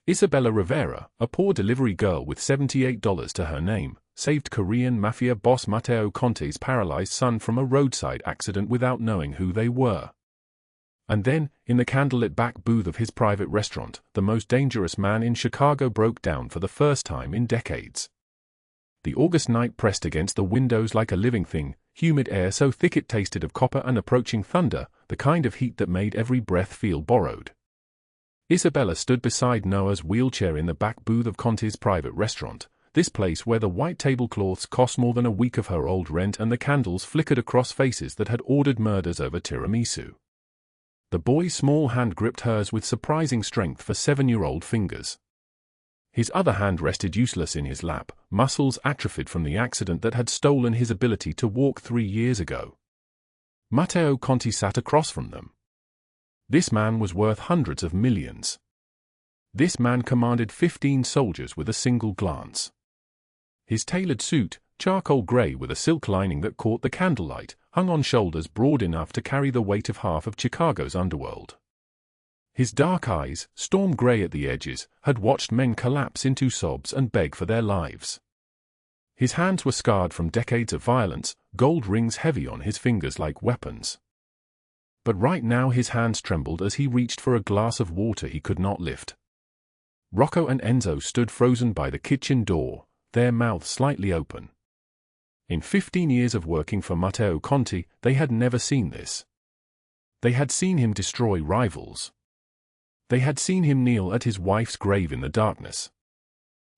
Isabella Rivera, a poor delivery girl with $78 to her name, saved Korean Mafia boss Matteo Conte's paralyzed son from a roadside accident without knowing who they were. And then, in the candlelit back booth of his private restaurant, the most dangerous man in Chicago broke down for the first time in decades. The August night pressed against the windows like a living thing, humid air so thick it tasted of copper and approaching thunder, the kind of heat that made every breath feel borrowed. Isabella stood beside Noah's wheelchair in the back booth of Conte's private restaurant, this place where the white tablecloths cost more than a week of her old rent and the candles flickered across faces that had ordered murders over tiramisu. The boy's small hand gripped hers with surprising strength for 7-year-old fingers. His other hand rested useless in his lap, muscles atrophied from the accident that had stolen his ability to walk 3 years ago. Matteo Conte sat across from them. This man was worth hundreds of millions. This man commanded 15 soldiers with a single glance. His tailored suit, charcoal gray with a silk lining that caught the candlelight, hung on shoulders broad enough to carry the weight of half of Chicago's underworld. His dark eyes, storm gray at the edges, had watched men collapse into sobs and beg for their lives. His hands were scarred from decades of violence, gold rings heavy on his fingers like weapons. But right now his hands trembled as he reached for a glass of water he could not lift. Rocco and Enzo stood frozen by the kitchen door, their mouths slightly open. In 15 years of working for Matteo Conte, they had never seen this. They had seen him destroy rivals. They had seen him kneel at his wife's grave in the darkness.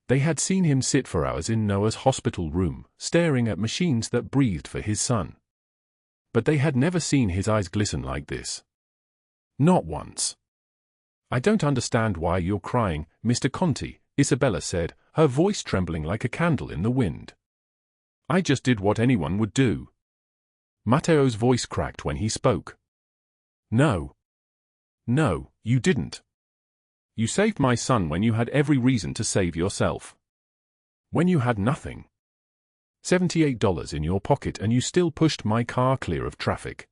They had seen him sit for hours in Noah's hospital room, staring at machines that breathed for his son. But they had never seen his eyes glisten like this. Not once. "I don't understand why you're crying, Mr. Conte," Isabella said, her voice trembling like a candle in the wind. "I just did what anyone would do." Matteo's voice cracked when he spoke. "No. No, you didn't. You saved my son when you had every reason to save yourself. When you had nothing. $78 in your pocket and you still pushed my car clear of traffic.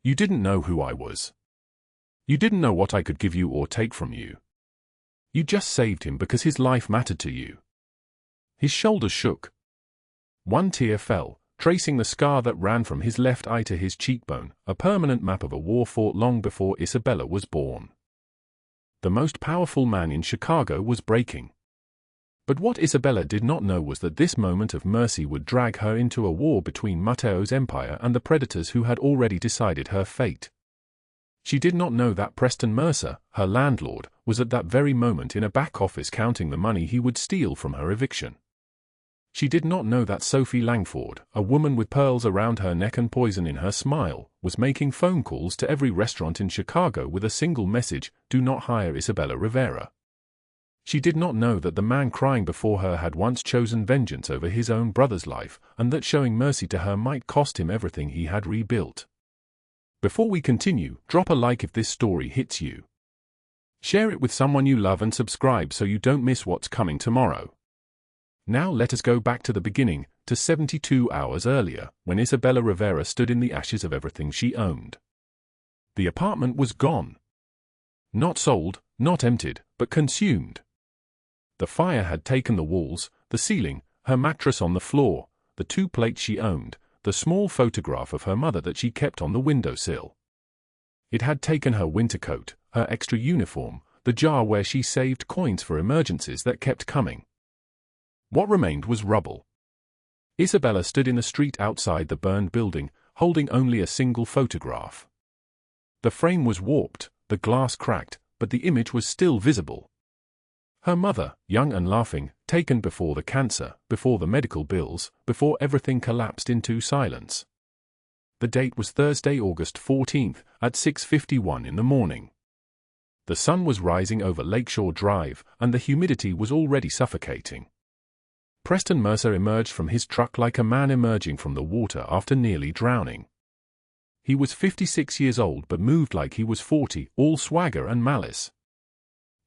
You didn't know who I was. You didn't know what I could give you or take from you. You just saved him because his life mattered to you." His shoulders shook. One tear fell, tracing the scar that ran from his left eye to his cheekbone, a permanent map of a war fought long before Isabella was born. The most powerful man in Chicago was breaking. But what Isabella did not know was that this moment of mercy would drag her into a war between Matteo's empire and the predators who had already decided her fate. She did not know that Preston Mercer, her landlord, was at that very moment in a back office counting the money he would steal from her eviction. She did not know that Sophie Langford, a woman with pearls around her neck and poison in her smile, was making phone calls to every restaurant in Chicago with a single message: "Do not hire Isabella Rivera." She did not know that the man crying before her had once chosen vengeance over his own brother's life, and that showing mercy to her might cost him everything he had rebuilt. Before we continue, drop a like if this story hits you. Share it with someone you love and subscribe so you don't miss what's coming tomorrow. Now let us go back to the beginning, to 72 hours earlier, when Isabella Rivera stood in the ashes of everything she owned. The apartment was gone. Not sold, not emptied, but consumed. The fire had taken the walls, the ceiling, her mattress on the floor, the 2 plates she owned, the small photograph of her mother that she kept on the windowsill. It had taken her winter coat, her extra uniform, the jar where she saved coins for emergencies that kept coming. What remained was rubble. Isabella stood in the street outside the burned building, holding only a single photograph. The frame was warped, the glass cracked, but the image was still visible. Her mother, young and laughing, taken before the cancer, before the medical bills, before everything collapsed into silence. The date was Thursday, August 14th, at 6:51 in the morning. The sun was rising over Lakeshore Drive, and the humidity was already suffocating. Preston Mercer emerged from his truck like a man emerging from the water after nearly drowning. He was 56 years old but moved like he was 40, all swagger and malice.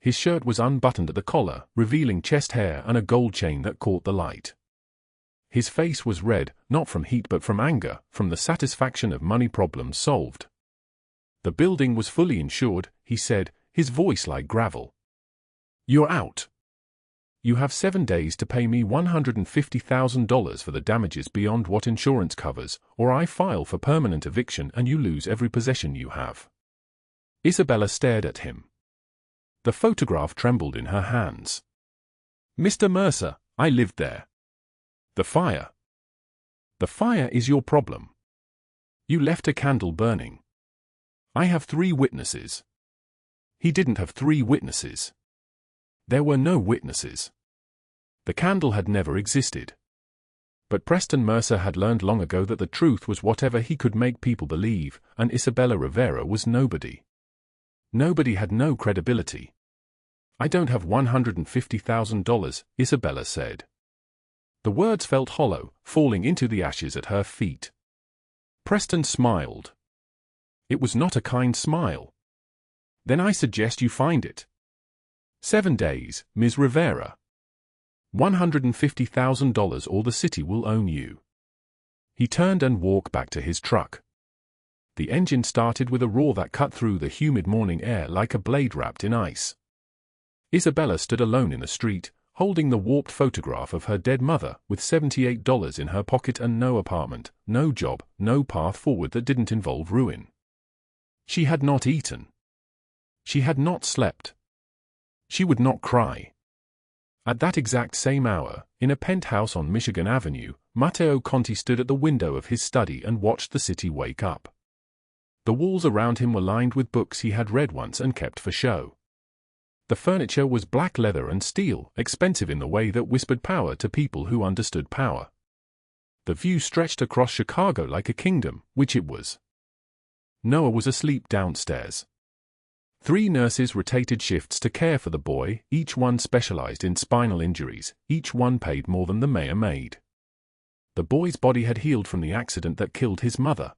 His shirt was unbuttoned at the collar, revealing chest hair and a gold chain that caught the light. His face was red, not from heat but from anger, from the satisfaction of money problems solved. "The building was fully insured," he said, his voice like gravel. You're out. You have 7 days to pay me $150,000 for the damages beyond what insurance covers, or I file for permanent eviction and you lose every possession you have. Isabella stared at him. The photograph trembled in her hands. Mr. Mercer, I lived there. The fire. The fire is your problem. You left a candle burning. I have 3 witnesses. He didn't have 3 witnesses. There were no witnesses. The candle had never existed. But Preston Mercer had learned long ago that the truth was whatever he could make people believe, and Isabella Rivera was nobody. Nobody had no credibility. I don't have $150,000, Isabella said. The words felt hollow, falling into the ashes at her feet. Preston smiled. It was not a kind smile. Then I suggest you find it. 7 days, Ms. Rivera. $150,000 or the city will own you. He turned and walked back to his truck. The engine started with a roar that cut through the humid morning air like a blade wrapped in ice. Isabella stood alone in the street, holding the warped photograph of her dead mother, with $78 in her pocket and no apartment, no job, no path forward that didn't involve ruin. She had not eaten. She had not slept. She would not cry. At that exact same hour, in a penthouse on Michigan Avenue, Matteo Conti stood at the window of his study and watched the city wake up. The walls around him were lined with books he had read once and kept for show. The furniture was black leather and steel, expensive in the way that whispered power to people who understood power. The view stretched across Chicago like a kingdom, which it was. Noah was asleep downstairs. 3 nurses rotated shifts to care for the boy, each one specialized in spinal injuries, each one paid more than the mayor made. The boy's body had healed from the accident that killed his mother.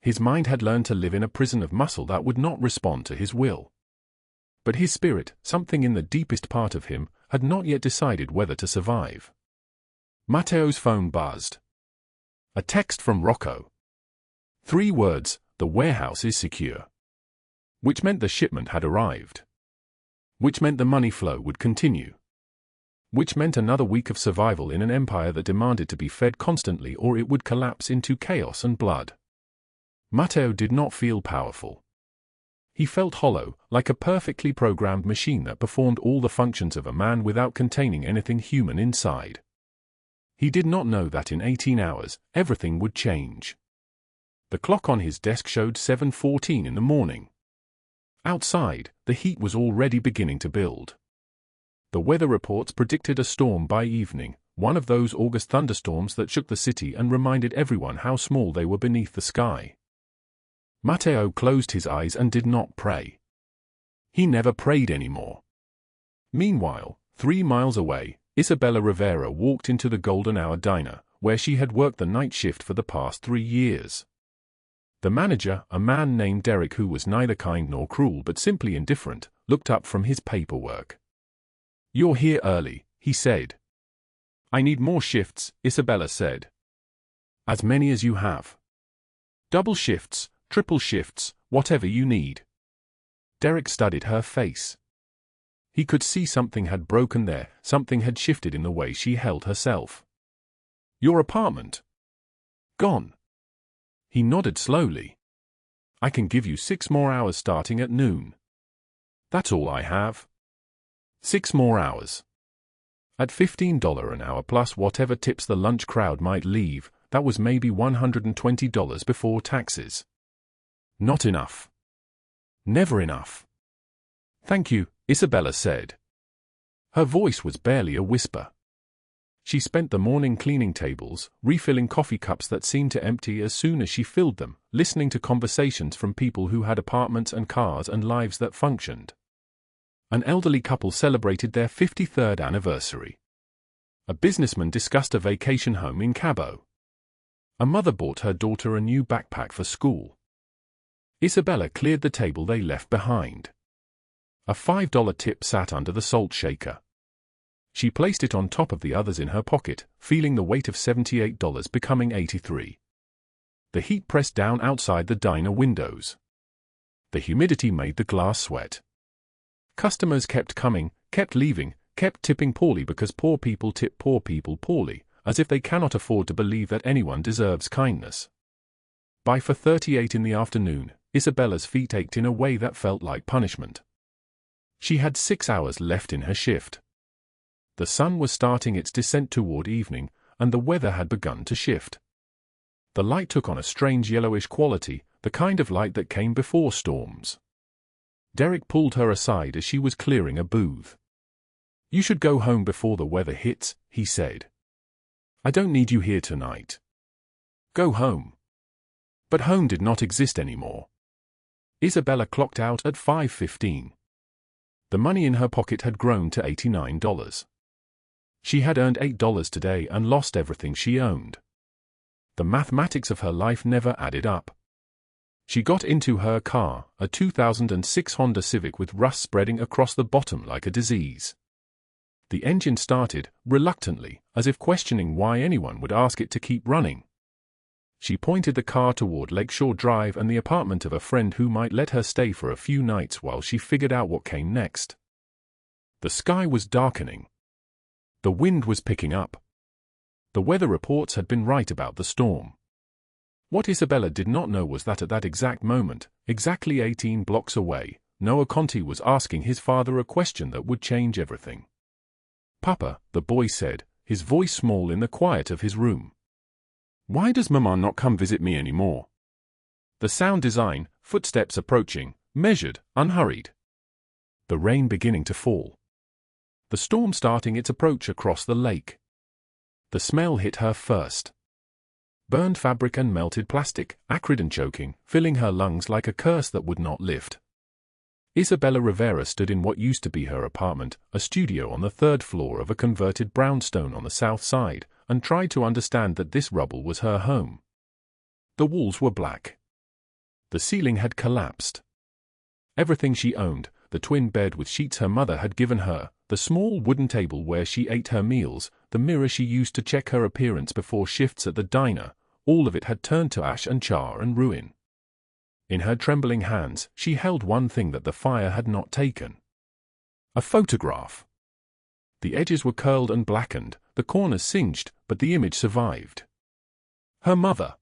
His mind had learned to live in a prison of muscle that would not respond to his will. But his spirit, something in the deepest part of him, had not yet decided whether to survive. Matteo's phone buzzed. A text from Rocco. 3 words, the warehouse is secure. Which meant the shipment had arrived. Which meant the money flow would continue. Which meant another week of survival in an empire that demanded to be fed constantly or it would collapse into chaos and blood. Matteo did not feel powerful. He felt hollow, like a perfectly programmed machine that performed all the functions of a man without containing anything human inside. He did not know that in 18 hours, everything would change. The clock on his desk showed 7:14 in the morning. Outside, the heat was already beginning to build. The weather reports predicted a storm by evening, one of those August thunderstorms that shook the city and reminded everyone how small they were beneath the sky. Matteo closed his eyes and did not pray. He never prayed anymore. Meanwhile, 3 miles away, Isabella Rivera walked into the Golden Hour diner, where she had worked the night shift for the past 3 years. The manager, a man named Derek who was neither kind nor cruel but simply indifferent, looked up from his paperwork. "You're here early," he said. "I need more shifts," Isabella said. "As many as you have. Double shifts, triple shifts, whatever you need." Derek studied her face. He could see something had broken there, something had shifted in the way she held herself. "Your apartment?" "Gone." He nodded slowly. "I can give you 6 more hours starting at noon." "That's all I have." 6 more hours. At $15 an hour plus whatever tips the lunch crowd might leave, that was maybe $120 before taxes. Not enough. Never enough. "Thank you," Isabella said. Her voice was barely a whisper. She spent the morning cleaning tables, refilling coffee cups that seemed to empty as soon as she filled them, listening to conversations from people who had apartments and cars and lives that functioned. An elderly couple celebrated their 53rd anniversary. A businessman discussed a vacation home in Cabo. A mother bought her daughter a new backpack for school. Isabella cleared the table they left behind. A $5 tip sat under the salt shaker. She placed it on top of the others in her pocket, feeling the weight of $78 becoming $83. The heat pressed down outside the diner windows. The humidity made the glass sweat. Customers kept coming kept leaving, kept tipping poorly because poor people tip poor people poorly, as if they cannot afford to believe that anyone deserves kindness. By 4:38 in the afternoon, Isabella's feet ached in a way that felt like punishment. She had 6 hours left in her shift. The sun was starting its descent toward evening, and the weather had begun to shift. The light took on a strange yellowish quality, the kind of light that came before storms. Derek pulled her aside as she was clearing a booth. "You should go home before the weather hits," he said. "I don't need you here tonight. Go home." But home did not exist anymore. Isabella clocked out at 5:15. The money in her pocket had grown to $89. She had earned $8 today and lost everything she owned. The mathematics of her life never added up. She got into her car, a 2006 Honda Civic with rust spreading across the bottom like a disease. The engine started, reluctantly, as if questioning why anyone would ask it to keep running. She pointed the car toward Lakeshore Drive and the apartment of a friend who might let her stay for a few nights while she figured out what came next. The sky was darkening. The wind was picking up. The weather reports had been right about the storm. What Isabella did not know was that at that exact moment, exactly 18 blocks away, Noah Conti was asking his father a question that would change everything. "Papa," the boy said, his voice small in the quiet of his room. "Why does Mama not come visit me anymore?" The sound design, footsteps approaching, measured, unhurried. The rain beginning to fall. The storm starting its approach across the lake. The smell hit her first. Burned fabric and melted plastic, acrid and choking, filling her lungs like a curse that would not lift. Isabella Rivera stood in what used to be her apartment, a studio on the 3rd floor of a converted brownstone on the south side, and tried to understand that this rubble was her home. The walls were black. The ceiling had collapsed. Everything she owned, the twin bed with sheets her mother had given her, the small wooden table where she ate her meals, the mirror she used to check her appearance before shifts at the diner, all of it had turned to ash and char and ruin. In her trembling hands, she held one thing that the fire had not taken. A photograph. The edges were curled and blackened, the corners singed, but the image survived. Her mother.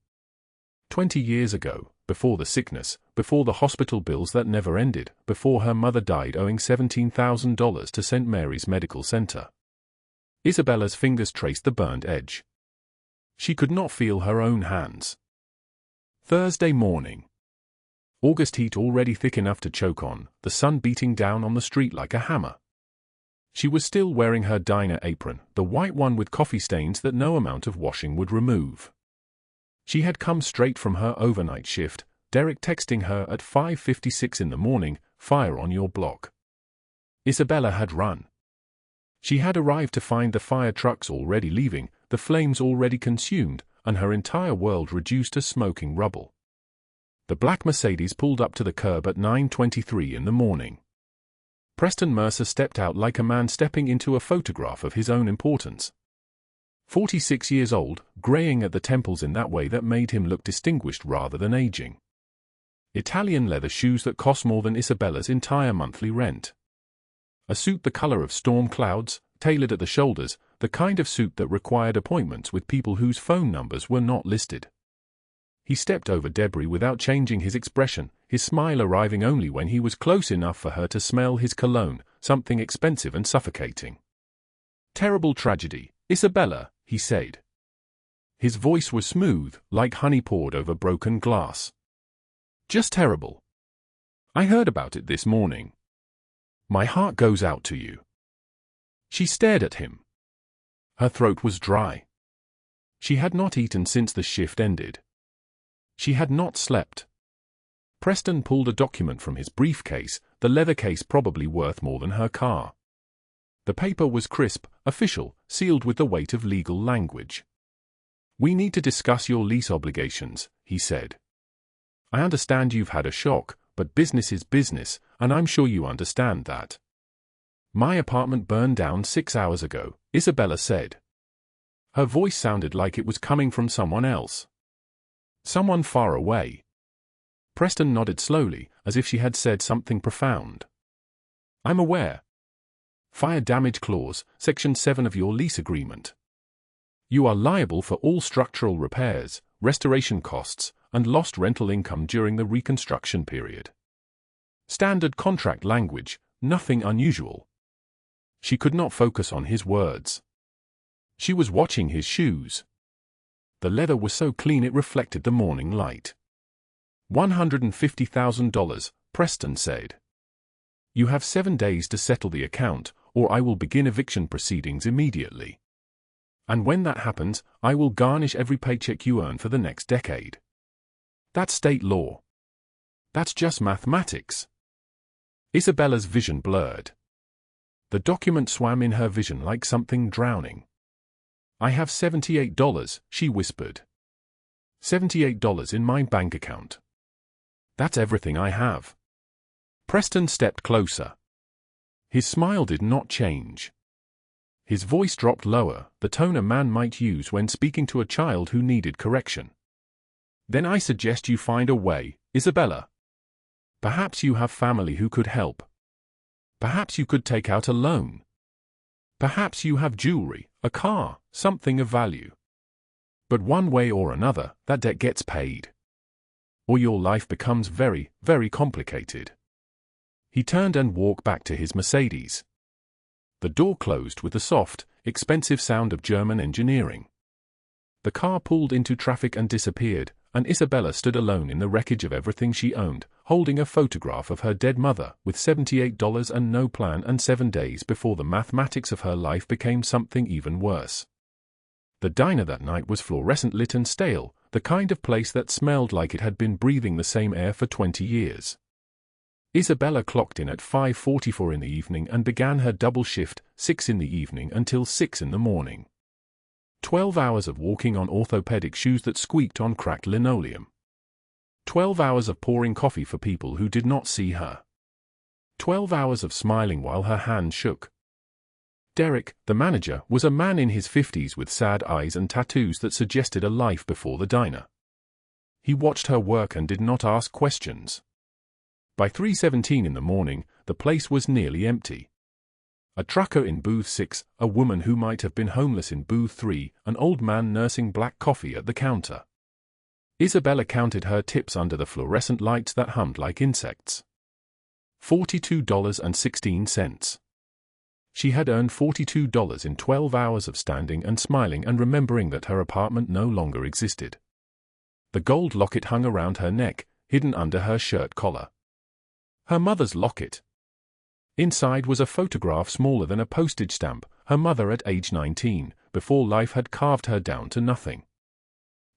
20 years ago, before the sickness, before the hospital bills that never ended, before her mother died owing $17,000 to St. Mary's Medical Center. Isabella's fingers traced the burned edge. She could not feel her own hands. Thursday morning. August heat already thick enough to choke on, the sun beating down on the street like a hammer. She was still wearing her diner apron, the white one with coffee stains that no amount of washing would remove. She had come straight from her overnight shift, Derek texting her at 5:56 in the morning, "Fire on your block." Isabella had run. She had arrived to find the fire trucks already leaving, the flames already consumed, and her entire world reduced to smoking rubble. The black Mercedes pulled up to the curb at 9:23 in the morning. Preston Mercer stepped out like a man stepping into a photograph of his own importance. 46 years old, graying at the temples in that way that made him look distinguished rather than aging. Italian leather shoes that cost more than Isabella's entire monthly rent. A suit the color of storm clouds, tailored at the shoulders, the kind of suit that required appointments with people whose phone numbers were not listed. He stepped over debris without changing his expression, his smile arriving only when he was close enough for her to smell his cologne, something expensive and suffocating. "Terrible tragedy, Isabella," he said. His voice was smooth, like honey poured over broken glass. "Just terrible. I heard about it this morning. My heart goes out to you." She stared at him. Her throat was dry. She had not eaten since the shift ended. She had not slept. Preston pulled a document from his briefcase, the leather case probably worth more than her car. The paper was crisp, official, sealed with the weight of legal language. "We need to discuss your lease obligations," he said. "I understand you've had a shock, but business is business, and I'm sure you understand that." "My apartment burned down 6 hours ago," Isabella said. Her voice sounded like it was coming from someone else. Someone far away. Preston nodded slowly, as if she had said something profound. "I'm aware." Fire damage clause, Section 7 of your lease agreement. You are liable for all structural repairs, restoration costs, and lost rental income during the reconstruction period. Standard contract language, nothing unusual. She could not focus on his words. She was watching his shoes. The leather was so clean it reflected the morning light. $150,000, Preston said. You have 7 days to settle the account, or I will begin eviction proceedings immediately. And when that happens, I will garnish every paycheck you earn for the next decade. That's state law. That's just mathematics. Isabella's vision blurred. The document swam in her vision like something drowning. I have $78, she whispered. $78 in my bank account. That's everything I have. Preston stepped closer. His smile did not change. His voice dropped lower, the tone a man might use when speaking to a child who needed correction. Then I suggest you find a way, Isabella. Perhaps you have family who could help. Perhaps you could take out a loan. Perhaps you have jewelry, a car, something of value. But one way or another, that debt gets paid. Or your life becomes very, very complicated. He turned and walked back to his Mercedes. The door closed with the soft, expensive sound of German engineering. The car pulled into traffic and disappeared, and Isabella stood alone in the wreckage of everything she owned, holding a photograph of her dead mother, with $78 and no plan, and 7 days before the mathematics of her life became something even worse. The diner that night was fluorescent lit and stale, the kind of place that smelled like it had been breathing the same air for 20 years. Isabella clocked in at 5:44 in the evening and began her double shift, 6 in the evening until 6 in the morning. 12 hours of walking on orthopedic shoes that squeaked on cracked linoleum. 12 hours of pouring coffee for people who did not see her. 12 hours of smiling while her hand shook. Derek, the manager, was a man in his 50s with sad eyes and tattoos that suggested a life before the diner. He watched her work and did not ask questions. By 3:17 in the morning, the place was nearly empty. A trucker in booth 6, a woman who might have been homeless in booth 3, an old man nursing black coffee at the counter. Isabella counted her tips under the fluorescent lights that hummed like insects. $42.16. She had earned $42 in 12 hours of standing and smiling and remembering that her apartment no longer existed. The gold locket hung around her neck, hidden under her shirt collar. Her mother's locket. Inside was a photograph smaller than a postage stamp, her mother at age 19, before life had carved her down to nothing.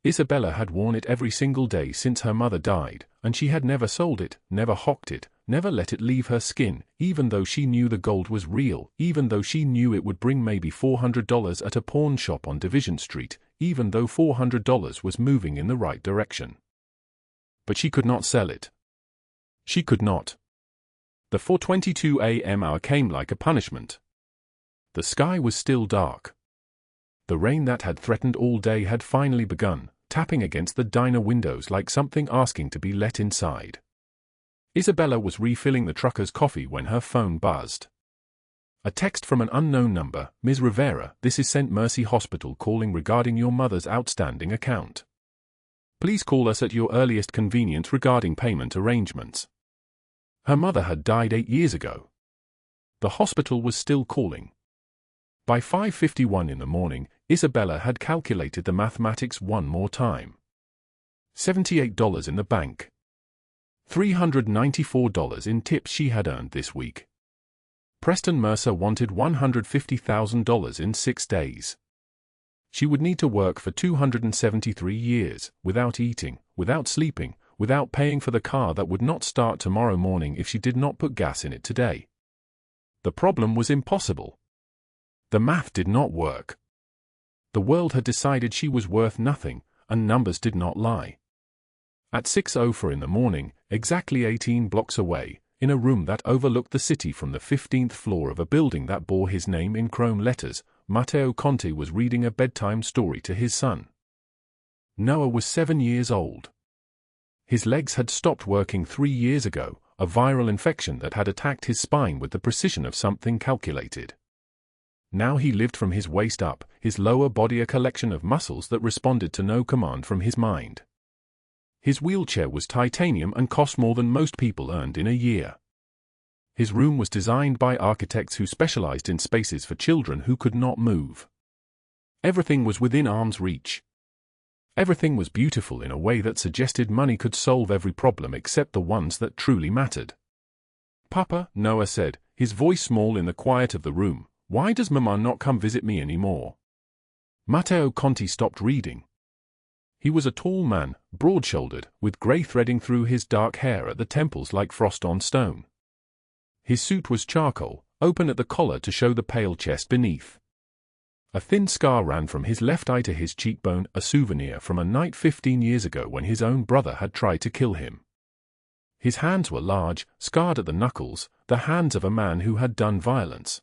Isabella had worn it every single day since her mother died, and she had never sold it, never hocked it, never let it leave her skin, even though she knew the gold was real, even though she knew it would bring maybe $400 at a pawn shop on Division Street, even though $400 was moving in the right direction. But she could not sell it. She could not. The 4:22 a.m. hour came like a punishment. The sky was still dark. The rain that had threatened all day had finally begun, tapping against the diner windows like something asking to be let inside. Isabella was refilling the trucker's coffee when her phone buzzed. A text from an unknown number. Ms. Rivera, this is St. Mercy Hospital calling regarding your mother's outstanding account. Please call us at your earliest convenience regarding payment arrangements. Her mother had died 8 years ago. The hospital was still calling. By 5:51 in the morning, Isabella had calculated the mathematics one more time. $78 in the bank. $394 in tips she had earned this week. Preston Mercer wanted $150,000 in 6 days. She would need to work for 273 years, without eating, without sleeping, without paying for the car that would not start tomorrow morning if she did not put gas in it today. The problem was impossible. The math did not work. The world had decided she was worth nothing, and numbers did not lie. At 6:04 in the morning, exactly 18 blocks away, in a room that overlooked the city from the 15th floor of a building that bore his name in chrome letters, Matteo was reading a bedtime story to his son. Noah was 7 years old. His legs had stopped working 3 years ago, a viral infection that had attacked his spine with the precision of something calculated. Now he lived from his waist up, his lower body a collection of muscles that responded to no command from his mind. His wheelchair was titanium and cost more than most people earned in a year. His room was designed by architects who specialized in spaces for children who could not move. Everything was within arm's reach. Everything was beautiful in a way that suggested money could solve every problem except the ones that truly mattered. "Papa," Noah said, his voice small in the quiet of the room, "why does Mama not come visit me anymore?" Matteo Conti stopped reading. He was a tall man, broad-shouldered, with grey threading through his dark hair at the temples like frost on stone. His suit was charcoal, open at the collar to show the pale chest beneath. A thin scar ran from his left eye to his cheekbone, a souvenir from a night 15 years ago when his own brother had tried to kill him. His hands were large, scarred at the knuckles, the hands of a man who had done violence.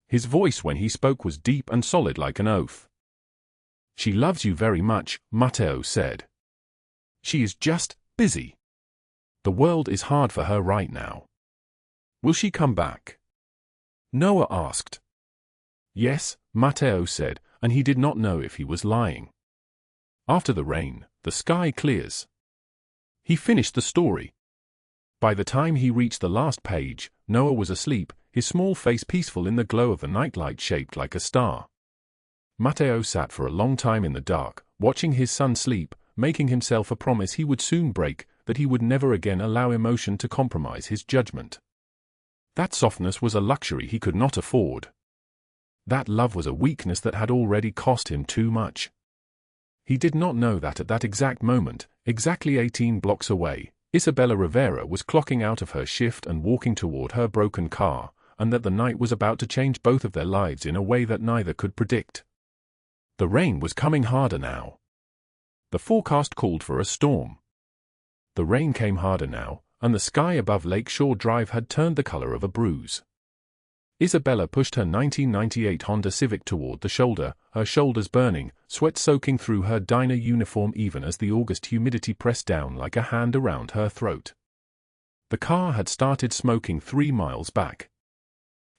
His voice when he spoke was deep and solid like an oath. "She loves you very much," Matteo said. "She is just busy. The world is hard for her right now. Will she come back?" Noah asked. "Yes," Matteo said, and he did not know if he was lying. "After the rain, the sky clears." He finished the story. By the time he reached the last page, Noah was asleep, his small face peaceful in the glow of the nightlight shaped like a star. Matteo sat for a long time in the dark, watching his son sleep, making himself a promise he would soon break, that he would never again allow emotion to compromise his judgment. That softness was a luxury he could not afford. That love was a weakness that had already cost him too much. He did not know that at that exact moment, exactly 18 blocks away, Isabella Rivera was clocking out of her shift and walking toward her broken car, and that the night was about to change both of their lives in a way that neither could predict. The rain was coming harder now. The forecast called for a storm. The rain came harder now, and the sky above Lakeshore Drive had turned the color of a bruise. Isabella pushed her 1998 Honda Civic toward the shoulder, her shoulders burning, sweat soaking through her diner uniform even as the August humidity pressed down like a hand around her throat. The car had started smoking 3 miles back.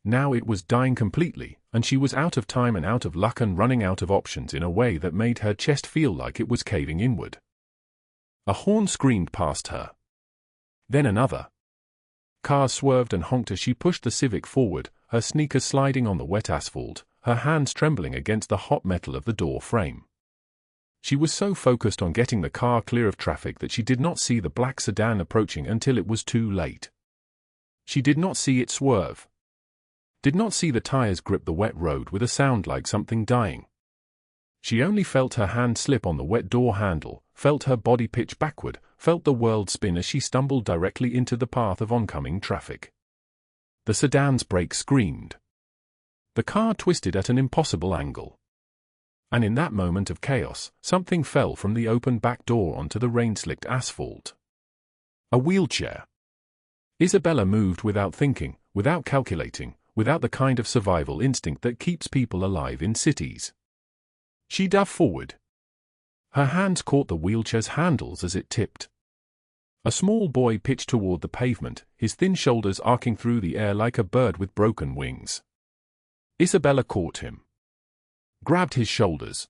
Now it was dying completely, and she was out of time and out of luck and running out of options in a way that made her chest feel like it was caving inward. A horn screamed past her. Then another. Cars swerved and honked as she pushed the Civic forward, her sneakers sliding on the wet asphalt, her hands trembling against the hot metal of the door frame. She was so focused on getting the car clear of traffic that she did not see the black sedan approaching until it was too late. She did not see it swerve. Did not see the tires grip the wet road with a sound like something dying. She only felt her hand slip on the wet door handle, felt her body pitch backward, felt the world spin as she stumbled directly into the path of oncoming traffic. The sedan's brakes screamed. The car twisted at an impossible angle. And in that moment of chaos, something fell from the open back door onto the rain-slicked asphalt. A wheelchair. Isabella moved without thinking, without calculating, without the kind of survival instinct that keeps people alive in cities. She dove forward. Her hands caught the wheelchair's handles as it tipped. A small boy pitched toward the pavement, his thin shoulders arcing through the air like a bird with broken wings. Isabella caught him. Grabbed his shoulders.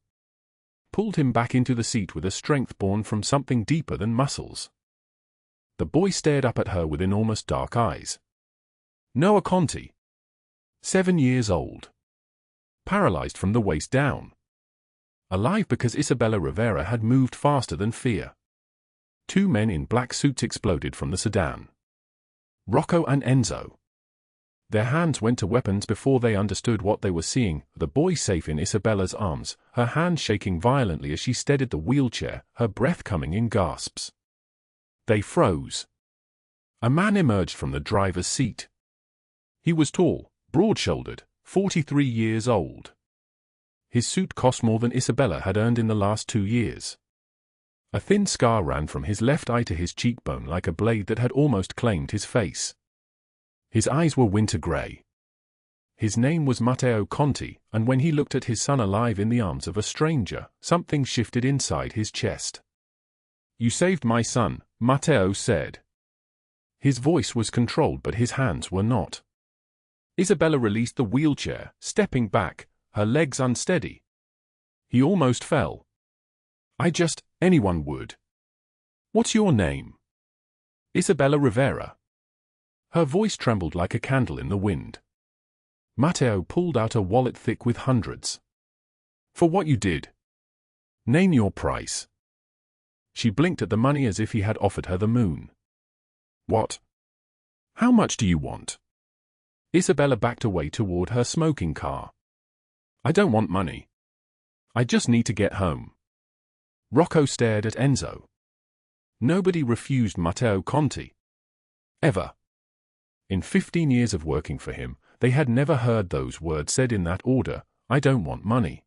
Pulled him back into the seat with a strength born from something deeper than muscles. The boy stared up at her with enormous dark eyes. Noah Conti. 7 years old. Paralyzed from the waist down. Alive because Isabella Rivera had moved faster than fear. 2 men in black suits exploded from the sedan. Rocco and Enzo. Their hands went to weapons before they understood what they were seeing, the boy safe in Isabella's arms, her hand shaking violently as she steadied the wheelchair, her breath coming in gasps. They froze. A man emerged from the driver's seat. He was tall, broad-shouldered, 43 years old. His suit cost more than Isabella had earned in the last 2 years. A thin scar ran from his left eye to his cheekbone like a blade that had almost claimed his face. His eyes were winter gray. His name was Matteo Conti, and when he looked at his son alive in the arms of a stranger, something shifted inside his chest. "You saved my son," Matteo said. His voice was controlled but his hands were not. Isabella released the wheelchair, stepping back, her legs unsteady. He almost fell. Anyone would. What's your name? Isabella Rivera. Her voice trembled like a candle in the wind. Matteo pulled out a wallet thick with hundreds. For what you did. Name your price. She blinked at the money as if he had offered her the moon. What? How much do you want? Isabella backed away toward her smoking car. I don't want money. I just need to get home. Rocco stared at Enzo. Nobody refused Matteo Conti. Ever. In 15 years of working for him, they had never heard those words said in that order, I don't want money.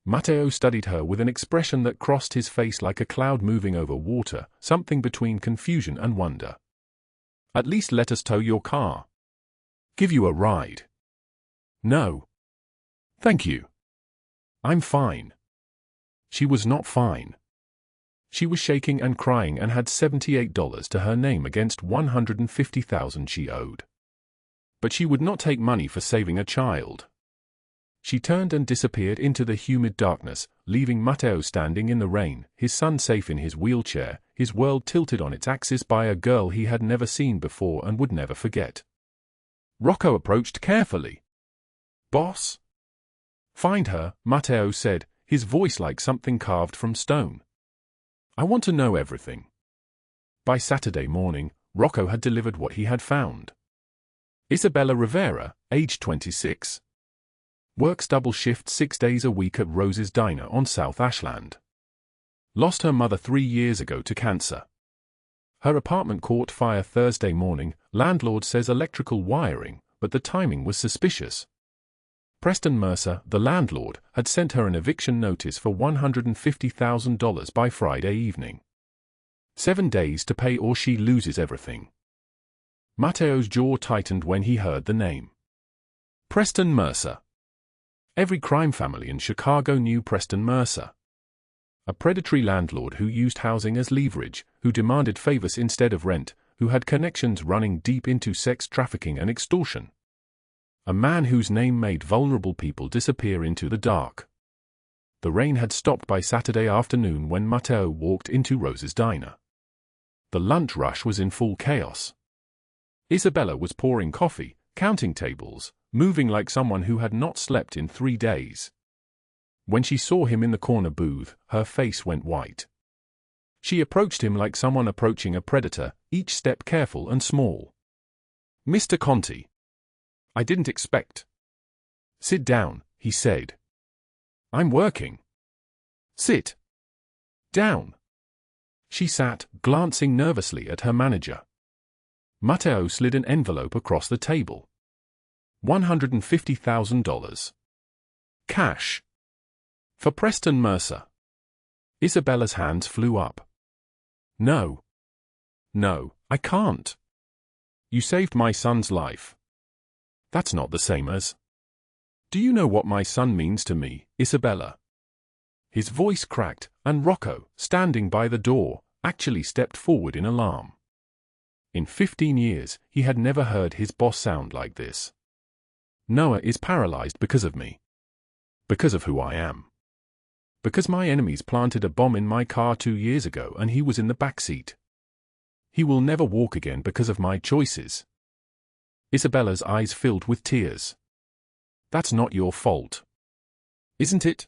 Matteo studied her with an expression that crossed his face like a cloud moving over water, something between confusion and wonder. At least let us tow your car. Give you a ride. No. Thank you. I'm fine. She was not fine. She was shaking and crying and had $78 to her name against $150,000 she owed. But she would not take money for saving a child. She turned and disappeared into the humid darkness, leaving Matteo standing in the rain, his son safe in his wheelchair, his world tilted on its axis by a girl he had never seen before and would never forget. Rocco approached carefully. Boss? Find her, Matteo said, his voice like something carved from stone. I want to know everything. By Saturday morning, Rocco had delivered what he had found. Isabella Rivera, age 26. Works double shift 6 days a week at Rose's Diner on South Ashland. Lost her mother 3 years ago to cancer. Her apartment caught fire Thursday morning, landlord says electrical wiring, but the timing was suspicious. Preston Mercer, the landlord, had sent her an eviction notice for $150,000 by Friday evening. 7 days to pay or she loses everything. Matteo's jaw tightened when he heard the name. Preston Mercer. Every crime family in Chicago knew Preston Mercer. A predatory landlord who used housing as leverage, who demanded favors instead of rent, who had connections running deep into sex trafficking and extortion. A man whose name made vulnerable people disappear into the dark. The rain had stopped by Saturday afternoon when Matteo walked into Rose's Diner. The lunch rush was in full chaos. Isabella was pouring coffee, counting tables, moving like someone who had not slept in 3 days. When she saw him in the corner booth, her face went white. She approached him like someone approaching a predator, each step careful and small. Mr. Conti. I didn't expect. Sit down, he said. I'm working. Sit down. She sat, glancing nervously at her manager. Matteo slid an envelope across the table. $150,000. Cash. For Preston Mercer. Isabella's hands flew up. No. No, I can't. You saved my son's life. That's not the same as. Do you know what my son means to me, Isabella? His voice cracked, and Rocco, standing by the door, actually stepped forward in alarm. In 15 years, he had never heard his boss sound like this. Noah is paralyzed because of me. Because of who I am. Because my enemies planted a bomb in my car 2 years ago and he was in the back seat. He will never walk again because of my choices. Isabella's eyes filled with tears. That's not your fault. Isn't it?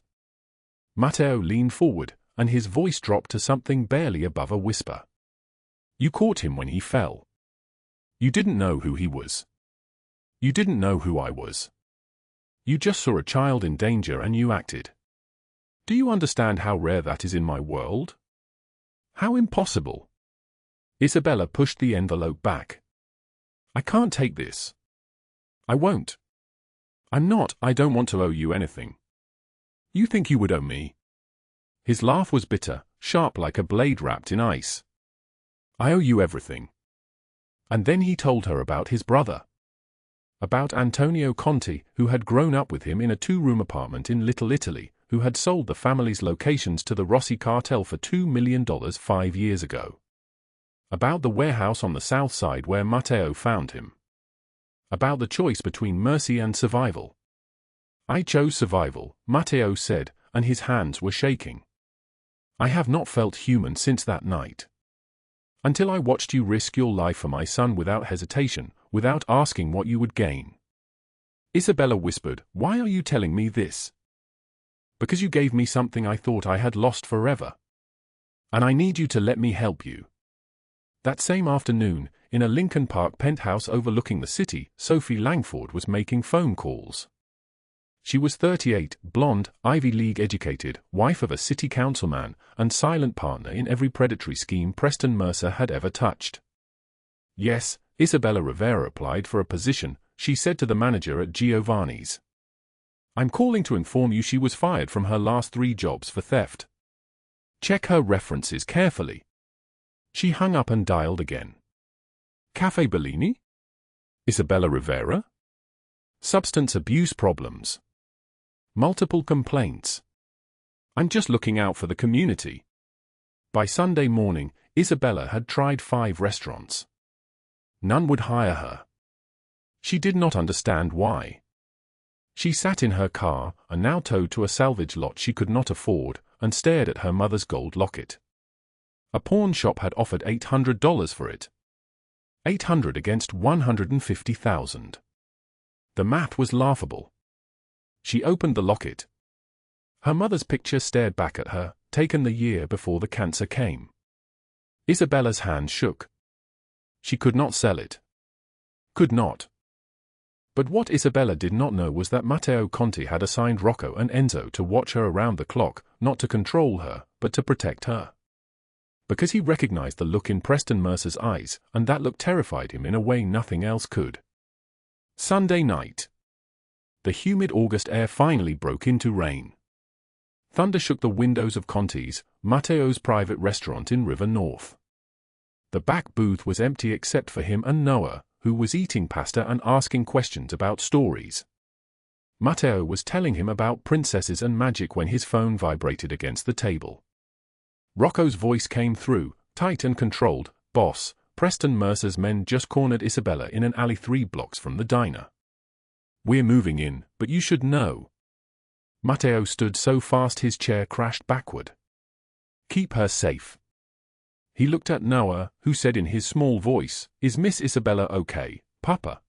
Matteo leaned forward, and his voice dropped to something barely above a whisper. You caught him when he fell. You didn't know who he was. You didn't know who I was. You just saw a child in danger and you acted. Do you understand how rare that is in my world? How impossible. Isabella pushed the envelope back. I can't take this. I won't. I don't want to owe you anything. You think you would owe me? His laugh was bitter, sharp like a blade wrapped in ice. I owe you everything. And then he told her about his brother. About Antonio Conti, who had grown up with him in a 2-room apartment in Little Italy, who had sold the family's locations to the Rossi cartel for $2 million 5 years ago. About the warehouse on the south side where Matteo found him. About the choice between mercy and survival. I chose survival, Matteo said, and his hands were shaking. I have not felt human since that night. Until I watched you risk your life for my son without hesitation, without asking what you would gain. Isabella whispered, "Why are you telling me this?" "Because you gave me something I thought I had lost forever. And I need you to let me help you." That same afternoon, in a Lincoln Park penthouse overlooking the city, Sophie Langford was making phone calls. She was 38, blonde, Ivy League educated, wife of a city councilman, and silent partner in every predatory scheme Preston Mercer had ever touched. "Yes, Isabella Rivera applied for a position," she said to the manager at Giovanni's. "I'm calling to inform you she was fired from her last 3 jobs for theft. Check her references carefully." She hung up and dialed again. "Cafe Bellini? Isabella Rivera? Substance abuse problems. Multiple complaints. I'm just looking out for the community." By Sunday morning, Isabella had tried 5 restaurants. None would hire her. She did not understand why. She sat in her car, and now towed to a salvage lot she could not afford, and stared at her mother's gold locket. A pawn shop had offered $800 for it. $800 against $150,000. The math was laughable. She opened the locket. Her mother's picture stared back at her, taken the year before the cancer came. Isabella's hand shook. She could not sell it. Could not. But what Isabella did not know was that Matteo Conti had assigned Rocco and Enzo to watch her around the clock, not to control her, but to protect her. Because he recognized the look in Preston Mercer's eyes, and that look terrified him in a way nothing else could. Sunday night. The humid August air finally broke into rain. Thunder shook the windows of Conti's, Matteo's private restaurant in River North. The back booth was empty except for him and Noah, who was eating pasta and asking questions about stories. Matteo was telling him about princesses and magic when his phone vibrated against the table. Rocco's voice came through, tight and controlled. "Boss, Preston Mercer's men just cornered Isabella in an alley 3 blocks from the diner. We're moving in, but you should know." Matteo stood so fast his chair crashed backward. "Keep her safe." He looked at Noah, who said in his small voice, "Is Miss Isabella okay, Papa?"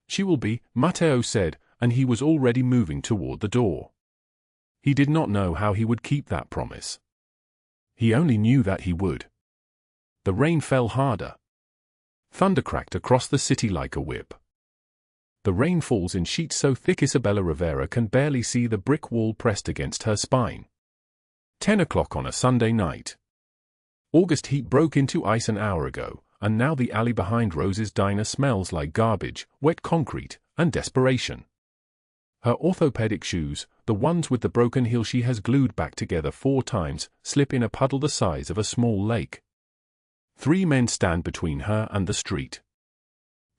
"She will be," Matteo said, and he was already moving toward the door. He did not know how he would keep that promise. He only knew that he would. The rain fell harder. Thunder cracked across the city like a whip. The rain falls in sheets so thick Isabella Rivera can barely see the brick wall pressed against her spine. 10 o'clock on a Sunday night. August heat broke into ice an hour ago, and now the alley behind Rose's diner smells like garbage, wet concrete, and desperation. Her orthopedic shoes, the ones with the broken heel she has glued back together 4 times, slip in a puddle the size of a small lake. 3 men stand between her and the street.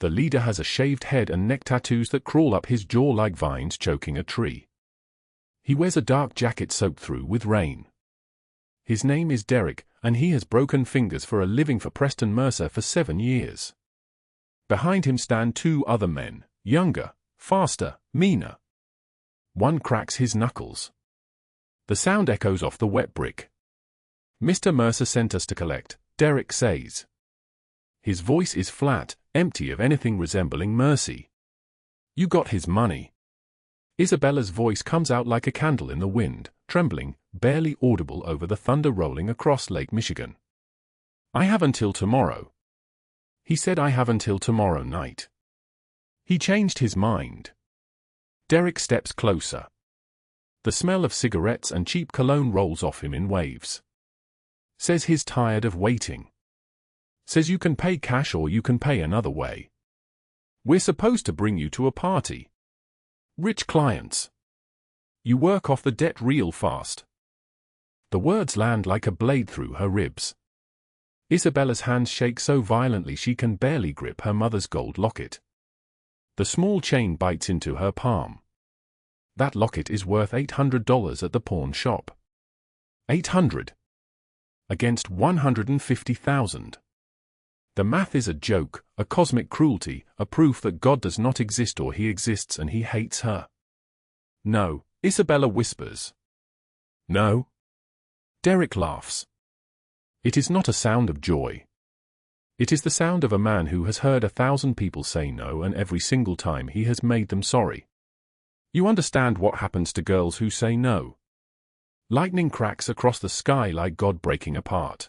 The leader has a shaved head and neck tattoos that crawl up his jaw like vines choking a tree. He wears a dark jacket soaked through with rain. His name is Derek, and he has broken fingers for a living for Preston Mercer for 7 years. Behind him stand 2 other men, younger, faster, meaner. One cracks his knuckles. The sound echoes off the wet brick. "Mr. Mercer sent us to collect," Derek says. His voice is flat, empty of anything resembling mercy. "You got his money." Isabella's voice comes out like a candle in the wind, trembling, barely audible over the thunder rolling across Lake Michigan. "I have until tomorrow." He said I have until tomorrow night. He changed his mind. Derek steps closer. The smell of cigarettes and cheap cologne rolls off him in waves. Says he's tired of waiting. Says you can pay cash or you can pay another way. We're supposed to bring you to a party. Rich clients. You work off the debt real fast. The words land like a blade through her ribs. Isabella's hands shake so violently she can barely grip her mother's gold locket. The small chain bites into her palm. That locket is worth $800 at the pawn shop. $800. Against $150,000. The math is a joke, a cosmic cruelty, a proof that God does not exist or he exists and he hates her. No, Isabella whispers. No. Derek laughs. It is not a sound of joy. It is the sound of a man who has heard 1,000 people say no, and every single time he has made them sorry. You understand what happens to girls who say no. Lightning cracks across the sky like God breaking apart.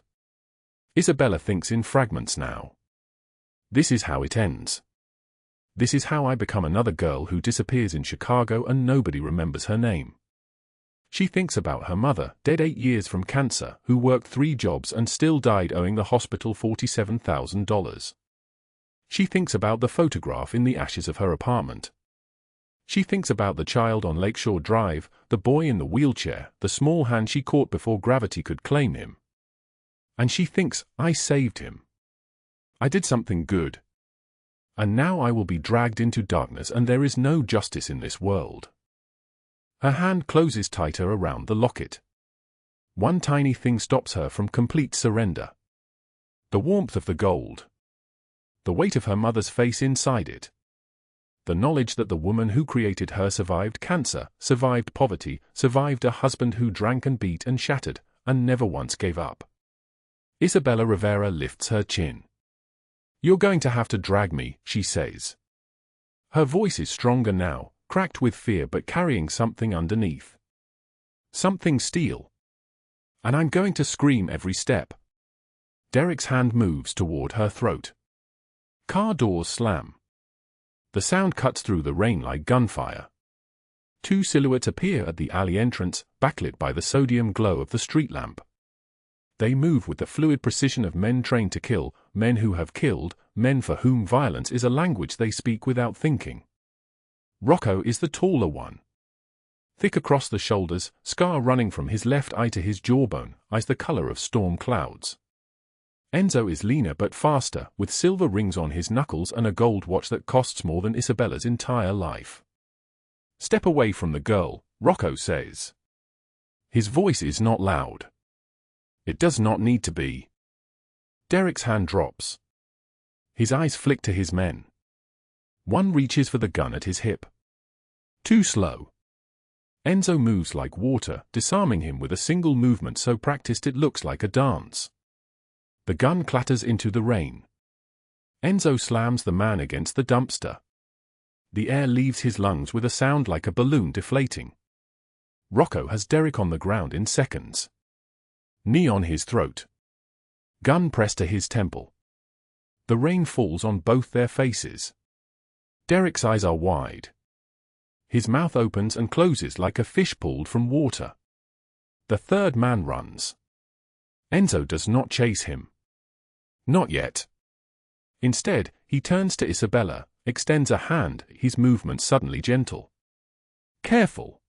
Isabella thinks in fragments now. This is how it ends. This is how I become another girl who disappears in Chicago and nobody remembers her name. She thinks about her mother, dead 8 years from cancer, who worked 3 jobs and still died owing the hospital $47,000. She thinks about the photograph in the ashes of her apartment. She thinks about the child on Lakeshore Drive, the boy in the wheelchair, the small hand she caught before gravity could claim him. And she thinks, I saved him. I did something good. And now I will be dragged into darkness and there is no justice in this world. Her hand closes tighter around the locket. One tiny thing stops her from complete surrender. The warmth of the gold. The weight of her mother's face inside it. The knowledge that the woman who created her survived cancer, survived poverty, survived a husband who drank and beat and shattered, and never once gave up. Isabella Rivera lifts her chin. You're going to have to drag me, she says. Her voice is stronger now, cracked with fear but carrying something underneath. Something steel. And I'm going to scream every step. Derek's hand moves toward her throat. Car doors slam. The sound cuts through the rain like gunfire. 2 silhouettes appear at the alley entrance, backlit by the sodium glow of the street lamp. They move with the fluid precision of men trained to kill, men who have killed, men for whom violence is a language they speak without thinking. Rocco is the taller one. Thick across the shoulders, scar running from his left eye to his jawbone, eyes the color of storm clouds. Enzo is leaner but faster, with silver rings on his knuckles and a gold watch that costs more than Isabella's entire life. Step away from the girl, Rocco says. His voice is not loud. It does not need to be. Derek's hand drops. His eyes flick to his men. One reaches for the gun at his hip. Too slow. Enzo moves like water, disarming him with a single movement so practiced it looks like a dance. The gun clatters into the rain. Enzo slams the man against the dumpster. The air leaves his lungs with a sound like a balloon deflating. Rocco has Derek on the ground in seconds. Knee on his throat. Gun pressed to his temple. The rain falls on both their faces. Derek's eyes are wide. His mouth opens and closes like a fish pulled from water. The third man runs. Enzo does not chase him. Not yet. Instead, he turns to Isabella, extends a hand, his movement suddenly gentle. Careful.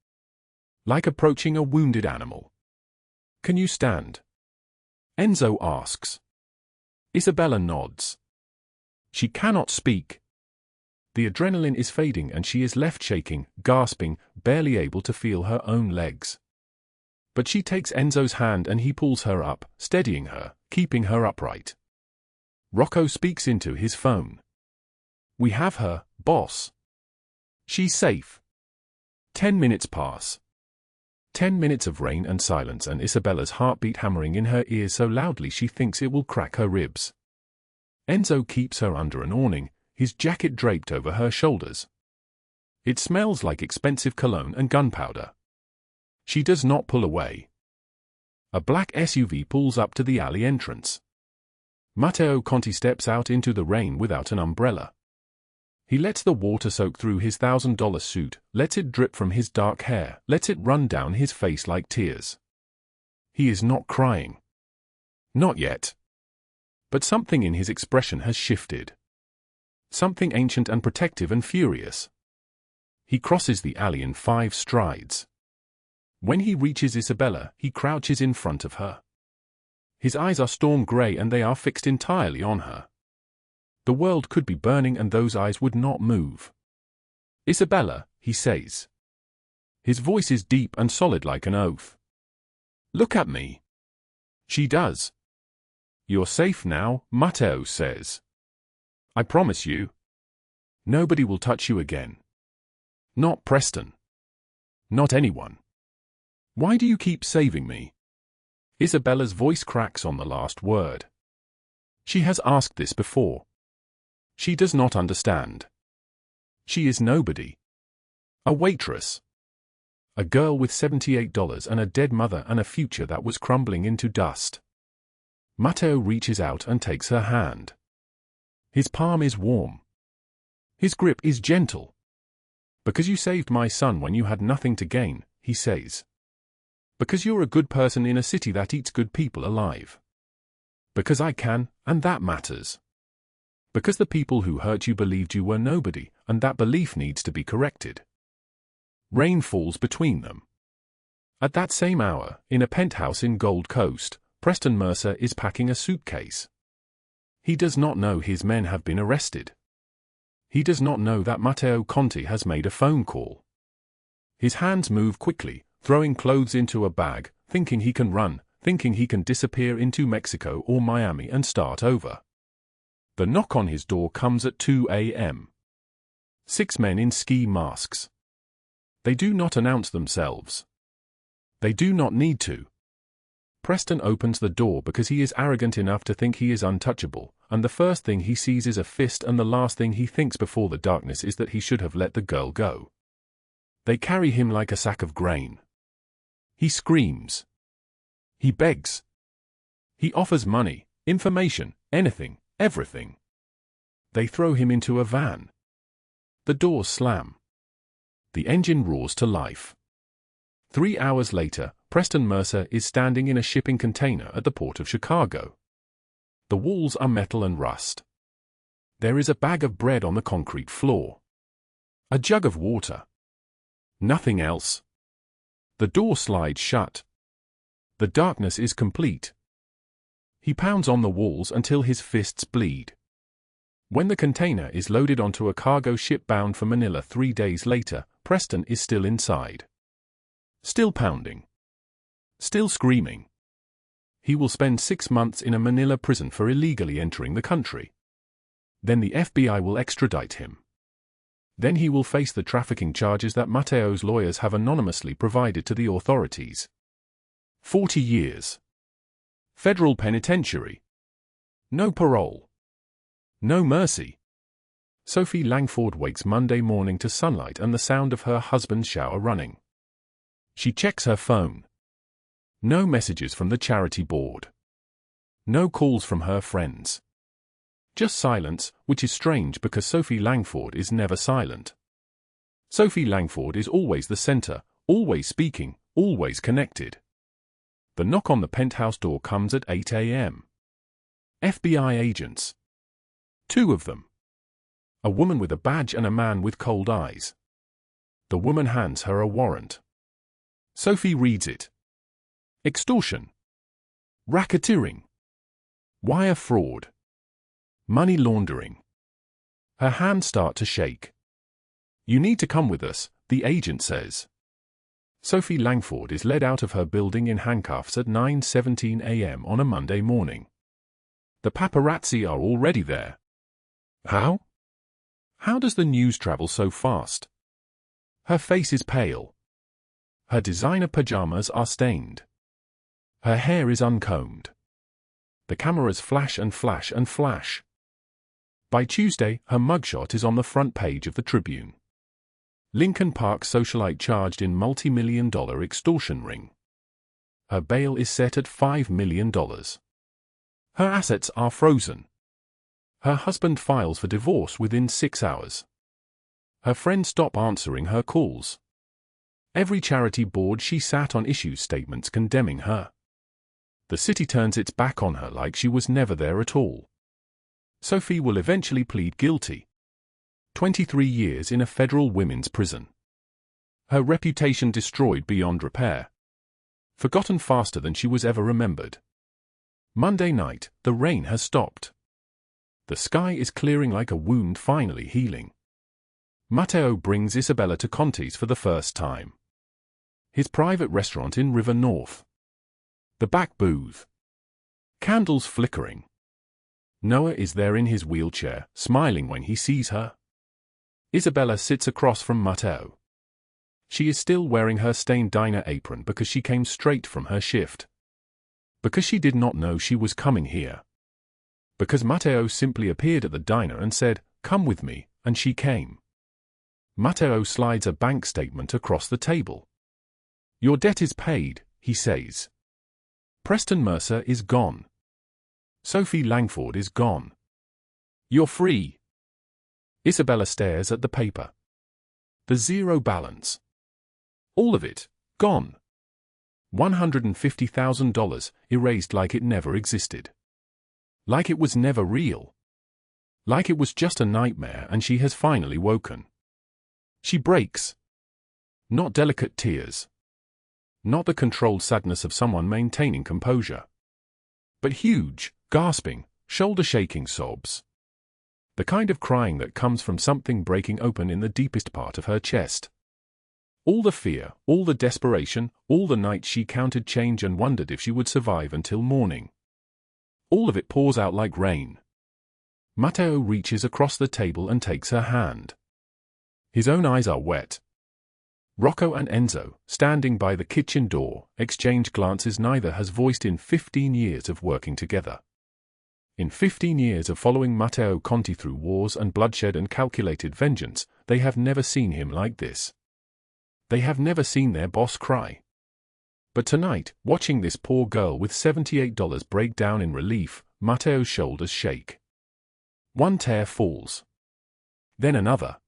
Like approaching a wounded animal. Can you stand? Enzo asks. Isabella nods. She cannot speak. The adrenaline is fading and she is left shaking, gasping, barely able to feel her own legs. But she takes Enzo's hand and he pulls her up, steadying her, keeping her upright. Rocco speaks into his phone. We have her, boss. She's safe. 10 minutes pass. 10 minutes of rain and silence and Isabella's heartbeat hammering in her ears so loudly she thinks it will crack her ribs. Enzo keeps her under an awning, his jacket draped over her shoulders. It smells like expensive cologne and gunpowder. She does not pull away. A black SUV pulls up to the alley entrance. Matteo Conti steps out into the rain without an umbrella. He lets the water soak through his $1,000 suit, lets it drip from his dark hair, lets it run down his face like tears. He is not crying. Not yet. But something in his expression has shifted. Something ancient and protective and furious. He crosses the alley in 5 strides. When he reaches Isabella, he crouches in front of her. His eyes are storm gray and they are fixed entirely on her. The world could be burning and those eyes would not move. Isabella, he says. His voice is deep and solid like an oath. Look at me. She does. "You're safe now," Matteo says. "I promise you. Nobody will touch you again. Not Preston. Not anyone. Why do you keep saving me?" Isabella's voice cracks on the last word. She has asked this before. She does not understand. She is nobody. A waitress. A girl with $78 and a dead mother and a future that was crumbling into dust. Matteo reaches out and takes her hand. His palm is warm. His grip is gentle. "Because you saved my son when you had nothing to gain," he says. "Because you're a good person in a city that eats good people alive. Because I can, and that matters. Because the people who hurt you believed you were nobody, and that belief needs to be corrected." Rain falls between them. At that same hour, in a penthouse in Gold Coast, Preston Mercer is packing a suitcase. He does not know his men have been arrested. He does not know that Matteo Conti has made a phone call. His hands move quickly, throwing clothes into a bag, thinking he can run, thinking he can disappear into Mexico or Miami and start over. The knock on his door comes at 2 a.m. 6 men in ski masks. They do not announce themselves. They do not need to. Preston opens the door because he is arrogant enough to think he is untouchable, and the first thing he sees is a fist, and the last thing he thinks before the darkness is that he should have let the girl go. They carry him like a sack of grain. He screams. He begs. He offers money, information, anything, everything. They throw him into a van. The doors slam. The engine roars to life. 3 hours later, Preston Mercer is standing in a shipping container at the port of Chicago. The walls are metal and rust. There is a bag of bread on the concrete floor. A jug of water. Nothing else. The door slides shut. The darkness is complete. He pounds on the walls until his fists bleed. When the container is loaded onto a cargo ship bound for Manila 3 days later, Preston is still inside. Still pounding. Still screaming. He will spend 6 months in a Manila prison for illegally entering the country. Then the FBI will extradite him. Then he will face the trafficking charges that Matteo's lawyers have anonymously provided to the authorities. 40 years. Federal penitentiary. No parole. No mercy. Sophie Langford wakes Monday morning to sunlight and the sound of her husband's shower running. She checks her phone. No messages from the charity board. No calls from her friends. Just silence, which is strange because Sophie Langford is never silent. Sophie Langford is always the center, always speaking, always connected. The knock on the penthouse door comes at 8 a.m. FBI agents. 2 of them. A woman with a badge and a man with cold eyes. The woman hands her a warrant. Sophie reads it. Extortion. Racketeering. Wire fraud. Money laundering. Her hands start to shake. "You need to come with us," the agent says. Sophie Langford is led out of her building in handcuffs at 9:17 a.m. on a Monday morning. The paparazzi are already there. How? How does the news travel so fast? Her face is pale. Her designer pajamas are stained. Her hair is uncombed. The cameras flash and flash and flash. By Tuesday, her mugshot is on the front page of the Tribune. Lincoln Park socialite charged in multi-million-dollar extortion ring. Her bail is set at $5 million. Her assets are frozen. Her husband files for divorce within 6 hours. Her friends stop answering her calls. Every charity board she sat on issues statements condemning her. The city turns its back on her like she was never there at all. Sophie will eventually plead guilty. 23 years in a federal women's prison. Her reputation destroyed beyond repair. Forgotten faster than she was ever remembered. Monday night, the rain has stopped. The sky is clearing like a wound finally healing. Matteo brings Isabella to Conti's for the first time. His private restaurant in River North. The back booth. Candles flickering. Noah is there in his wheelchair, smiling when he sees her. Isabella sits across from Matteo. She is still wearing her stained diner apron because she came straight from her shift. Because she did not know she was coming here. Because Matteo simply appeared at the diner and said, "Come with me," and she came. Matteo slides a bank statement across the table. "Your debt is paid," he says. Preston Mercer is gone. Sophie Langford is gone. You're free. Isabella stares at the paper. The zero balance. All of it, gone. $150,000, erased like it never existed. Like it was never real. Like it was just a nightmare and she has finally woken. She breaks. Not delicate tears. Not the controlled sadness of someone maintaining composure. But huge, gasping, shoulder-shaking sobs. The kind of crying that comes from something breaking open in the deepest part of her chest. All the fear, all the desperation, all the nights she counted change and wondered if she would survive until morning. All of it pours out like rain. Matteo reaches across the table and takes her hand. His own eyes are wet. Rocco and Enzo, standing by the kitchen door, exchange glances neither has voiced in 15 years of working together. In 15 years of following Matteo Conti through wars and bloodshed and calculated vengeance, they have never seen him like this. They have never seen their boss cry. But tonight, watching this poor girl with $78 break down in relief, Matteo's shoulders shake. One tear falls. Then another.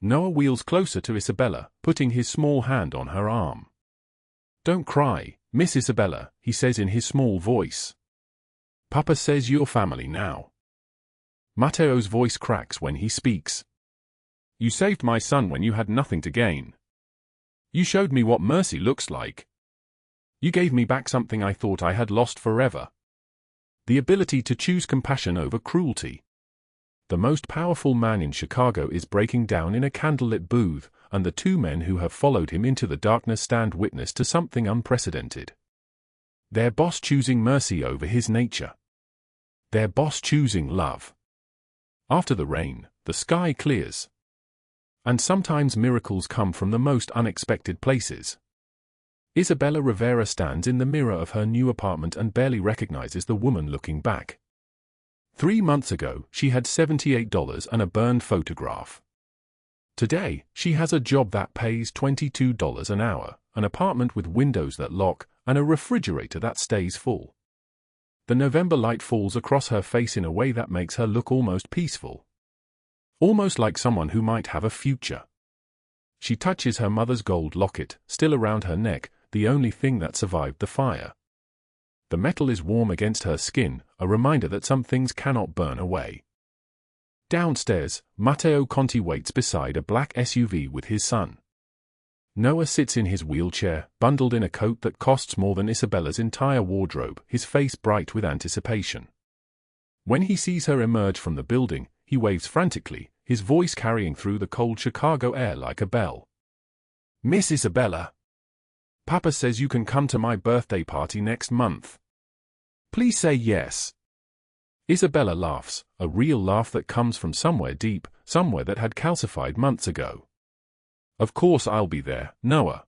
Noah wheels closer to Isabella, putting his small hand on her arm. "Don't cry, Miss Isabella," he says in his small voice. "Papa says you're family now." Matteo's voice cracks when he speaks. "You saved my son when you had nothing to gain. You showed me what mercy looks like. You gave me back something I thought I had lost forever. The ability to choose compassion over cruelty. The most powerful man in Chicago is breaking down in a candlelit booth, and the two men who have followed him into the darkness stand witness to something unprecedented. Their boss choosing mercy over his nature. Their boss choosing love. After the rain, the sky clears. And sometimes miracles come from the most unexpected places. Isabella Rivera stands in the mirror of her new apartment and barely recognizes the woman looking back. 3 months ago, she had $78 and a burned photograph. Today, she has a job that pays $22 an hour, an apartment with windows that lock, and a refrigerator that stays full. The November light falls across her face in a way that makes her look almost peaceful. Almost like someone who might have a future. She touches her mother's gold locket, still around her neck, the only thing that survived the fire. The metal is warm against her skin, a reminder that some things cannot burn away. Downstairs, Matteo Conti waits beside a black SUV with his son. Noah sits in his wheelchair, bundled in a coat that costs more than Isabella's entire wardrobe, his face bright with anticipation. When he sees her emerge from the building, he waves frantically, his voice carrying through the cold Chicago air like a bell. "Miss Isabella. Papa says you can come to my birthday party next month. Please say yes." Isabella laughs, a real laugh that comes from somewhere deep, somewhere that had calcified months ago. "Of course I'll be there, Noah."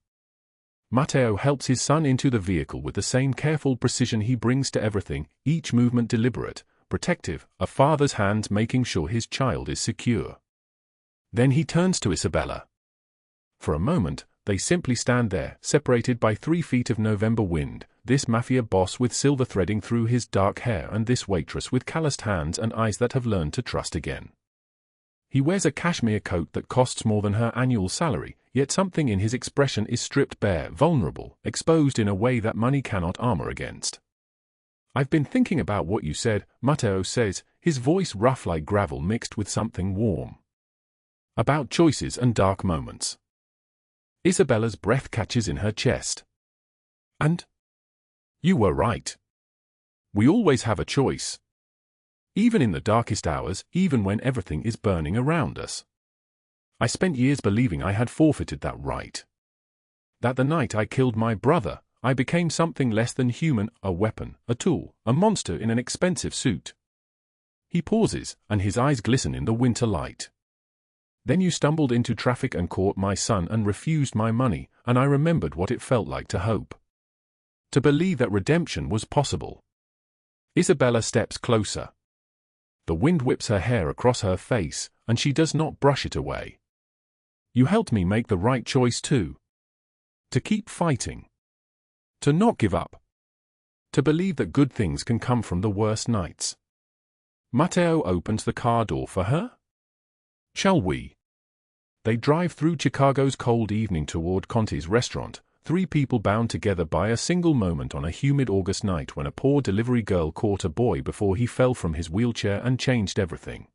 Matteo helps his son into the vehicle with the same careful precision he brings to everything, each movement deliberate, protective, a father's hands making sure his child is secure. Then he turns to Isabella. For a moment, they simply stand there, separated by 3 feet of November wind, this Mafia boss with silver threading through his dark hair and this waitress with calloused hands and eyes that have learned to trust again. He wears a cashmere coat that costs more than her annual salary, yet something in his expression is stripped bare, vulnerable, exposed in a way that money cannot armor against. "I've been thinking about what you said," Matteo says, his voice rough like gravel mixed with something warm. "About choices and dark moments." Isabella's breath catches in her chest. "And? You were right. We always have a choice. Even in the darkest hours, even when everything is burning around us. I spent years believing I had forfeited that right. That the night I killed my brother, I became something less than human, a weapon, a tool, a monster in an expensive suit. He pauses, and his eyes glisten in the winter light. Then you stumbled into traffic and caught my son and refused my money, and I remembered what it felt like to hope. To believe that redemption was possible. Isabella steps closer. The wind whips her hair across her face, and she does not brush it away. You helped me make the right choice too. To keep fighting. To not give up. To believe that good things can come from the worst nights. Matteo opens the car door for her. Shall we? They drive through Chicago's cold evening toward Conti's restaurant, three people bound together by a single moment on a humid August night when a poor delivery girl caught a boy before he fell from his wheelchair and changed everything.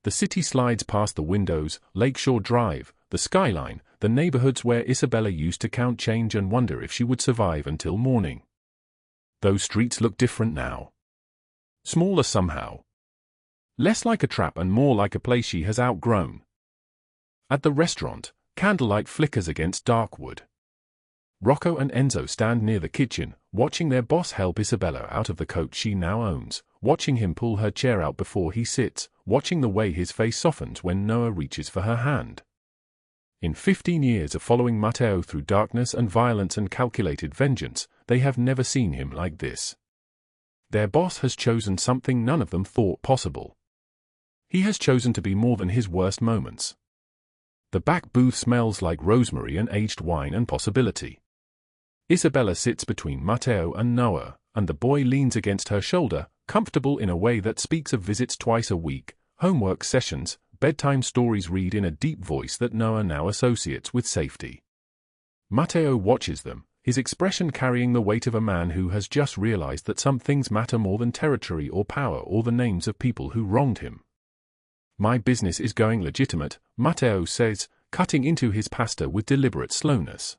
The city slides past the windows, Lakeshore Drive, the skyline, the neighborhoods where Isabella used to count change and wonder if she would survive until morning. Those streets look different now. Smaller somehow. Less like a trap and more like a place she has outgrown. At the restaurant, candlelight flickers against dark wood. Rocco and Enzo stand near the kitchen, watching their boss help Isabella out of the coat she now owns, watching him pull her chair out before he sits, watching the way his face softens when Noah reaches for her hand. In 15 years of following Matteo through darkness and violence and calculated vengeance, they have never seen him like this. Their boss has chosen something none of them thought possible. He has chosen to be more than his worst moments. The back booth smells like rosemary and aged wine and possibility. Isabella sits between Matteo and Noah, and the boy leans against her shoulder, comfortable in a way that speaks of visits twice a week, homework sessions, bedtime stories read in a deep voice that Noah now associates with safety. Matteo watches them, his expression carrying the weight of a man who has just realized that some things matter more than territory or power or the names of people who wronged him. My business is going legitimate, Matteo says, cutting into his pasta with deliberate slowness.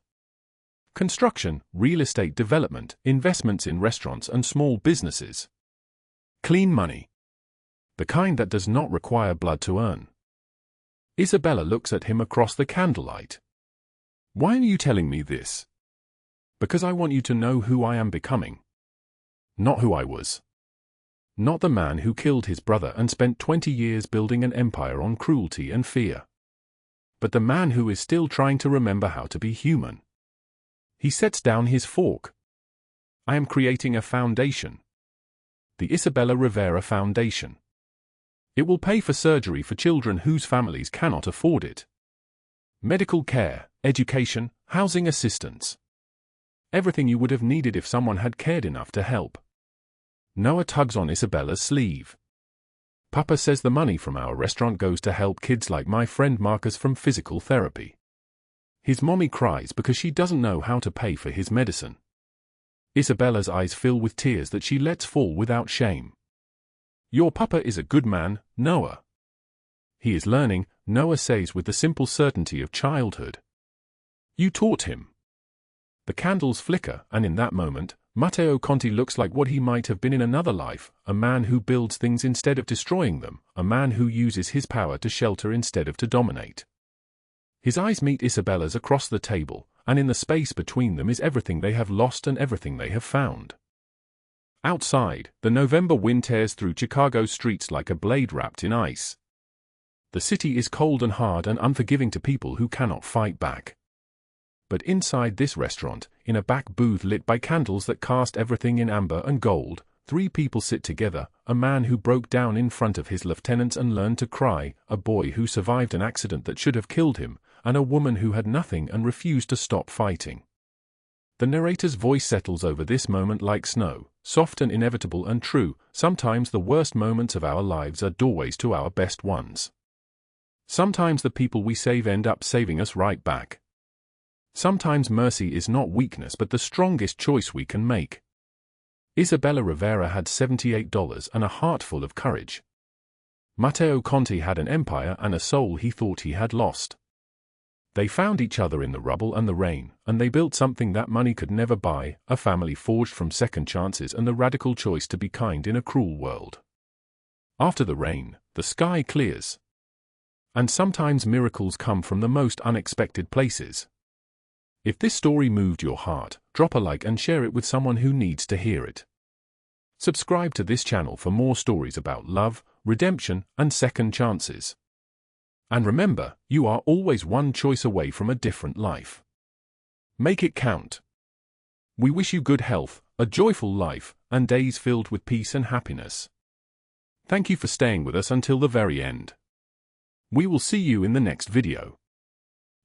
Construction, real estate development, investments in restaurants and small businesses. Clean money. The kind that does not require blood to earn. Isabella looks at him across the candlelight. Why are you telling me this? Because I want you to know who I am becoming. Not who I was. Not the man who killed his brother and spent 20 years building an empire on cruelty and fear. But the man who is still trying to remember how to be human. He sets down his fork. I am creating a foundation. The Isabella Rivera Foundation. It will pay for surgery for children whose families cannot afford it. Medical care, education, housing assistance. Everything you would have needed if someone had cared enough to help. Noah tugs on Isabella's sleeve. Papa says the money from our restaurant goes to help kids like my friend Marcus from physical therapy. His mommy cries because she doesn't know how to pay for his medicine. Isabella's eyes fill with tears that she lets fall without shame. Your papa is a good man, Noah. He is learning, Noah says with the simple certainty of childhood. You taught him. The candles flicker, and in that moment, Matteo Conti looks like what he might have been in another life, a man who builds things instead of destroying them, a man who uses his power to shelter instead of to dominate. His eyes meet Isabella's across the table, and in the space between them is everything they have lost and everything they have found. Outside, the November wind tears through Chicago's streets like a blade wrapped in ice. The city is cold and hard and unforgiving to people who cannot fight back. But inside this restaurant, in a back booth lit by candles that cast everything in amber and gold, three people sit together, a man who broke down in front of his lieutenants and learned to cry, a boy who survived an accident that should have killed him, and a woman who had nothing and refused to stop fighting. The narrator's voice settles over this moment like snow, soft and inevitable and true. Sometimes the worst moments of our lives are doorways to our best ones. Sometimes the people we save end up saving us right back. Sometimes mercy is not weakness but the strongest choice we can make. Isabella Rivera had $78 and a heart full of courage. Matteo Conti had an empire and a soul he thought he had lost. They found each other in the rubble and the rain, and they built something that money could never buy, a family forged from second chances and the radical choice to be kind in a cruel world. After the rain, the sky clears. And sometimes miracles come from the most unexpected places. If this story moved your heart, drop a like and share it with someone who needs to hear it. Subscribe to this channel for more stories about love, redemption, and second chances. And remember, you are always one choice away from a different life. Make it count. We wish you good health, a joyful life, and days filled with peace and happiness. Thank you for staying with us until the very end. We will see you in the next video.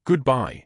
Goodbye.